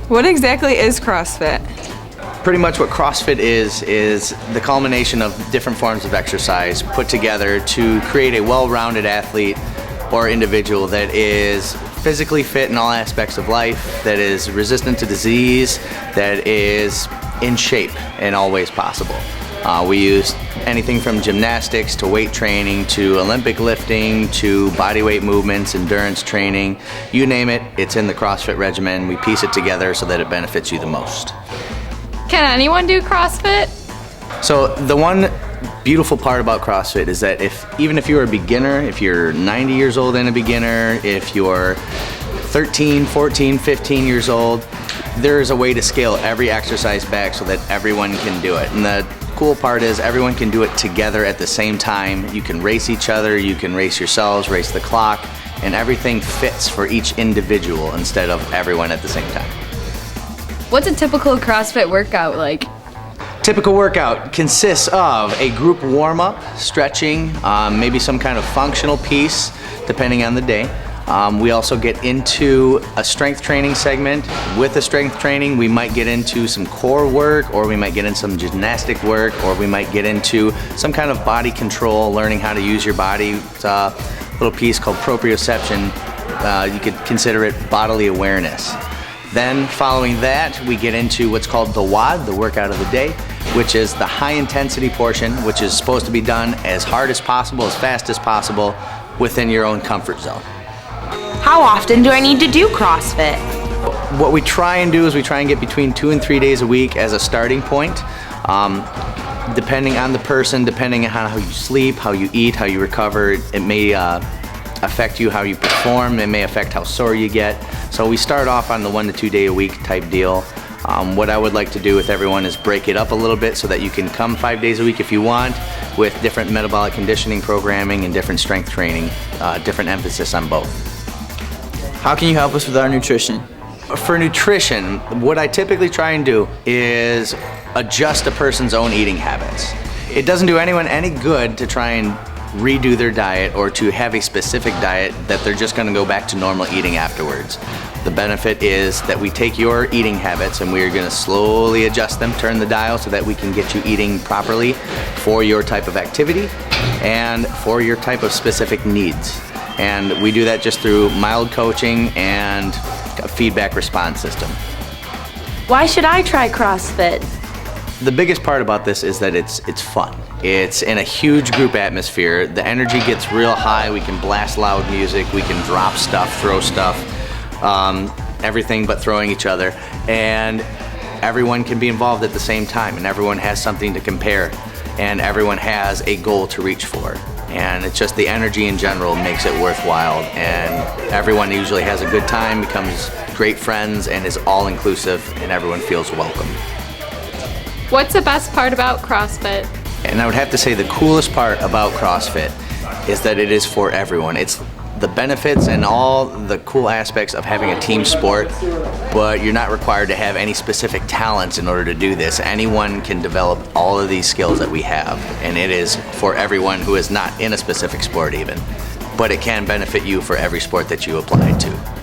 What exactly is CrossFit? Pretty much what CrossFit is the culmination of different forms of exercise put together to create a well-rounded athlete or individual that is physically fit in all aspects of life, that is resistant to disease, that is in shape in all ways possible. We use anything from gymnastics to weight training to Olympic lifting to bodyweight movements, endurance training. You name it, it's in the CrossFit regimen. We piece it together so that it benefits you the most. Can anyone do CrossFit? So the one beautiful part about CrossFit is that even if you're a beginner, if you're 90 years old and a beginner, if you're 13, 14, 15 years old, there is a way to scale every exercise back so that everyone can do it. And the cool part is everyone can do it together at the same time. You can race each other, you can race yourselves, race the clock, and everything fits for each individual instead of everyone at the same time. What's a typical CrossFit workout like? Typical workout consists of a group warm-up, stretching, maybe some kind of functional piece depending on the day. We also get into a strength training segment. With the strength training, we might get into some core work, or we might get into some gymnastic work, or we might get into some kind of body control, learning how to use your body. It's a little piece called proprioception. You could consider it bodily awareness. Then following that, we get into what's called the WOD, the workout of the day, which is the high intensity portion, which is supposed to be done as hard as possible, as fast as possible, within your own comfort zone. How often do I need to do CrossFit? What we try and do is we try and get between 2 and 3 days a week as a starting point. Depending on the person, depending on how you sleep, how you eat, how you recover, it may affect you how you perform, it may affect how sore you get. So we start off on the 1 to 2 day a week type deal. What I would like to do with everyone is break it up a little bit so that you can come 5 days a week if you want, with different metabolic conditioning programming and different strength training, different emphasis on both. How can you help us with our nutrition? For nutrition, what I typically try and do is adjust a person's own eating habits. It doesn't do anyone any good to try and redo their diet or to have a specific diet that they're just going to go back to normal eating afterwards. The benefit is that we take your eating habits and we are going to slowly adjust them, turn the dial so that we can get you eating properly for your type of activity and for your type of specific needs. And we do that just through mild coaching and a feedback response system. Why should I try CrossFit? The biggest part about this is that it's fun. It's in a huge group atmosphere. The energy gets real high. We can blast loud music. We can drop stuff, throw stuff, everything but throwing each other. And everyone can be involved at the same time, and everyone has something to compare, and everyone has a goal to reach for. And it's just the energy in general makes it worthwhile, and everyone usually has a good time, becomes great friends, and is all-inclusive, and everyone feels welcome. What's the best part about CrossFit? And I would have to say the coolest part about CrossFit is that it is for everyone. It's the benefits and all the cool aspects of having a team sport, but you're not required to have any specific talents in order to do this. Anyone can develop all of these skills that we have, and it is for everyone who is not in a specific sport even, but it can benefit you for every sport that you apply to.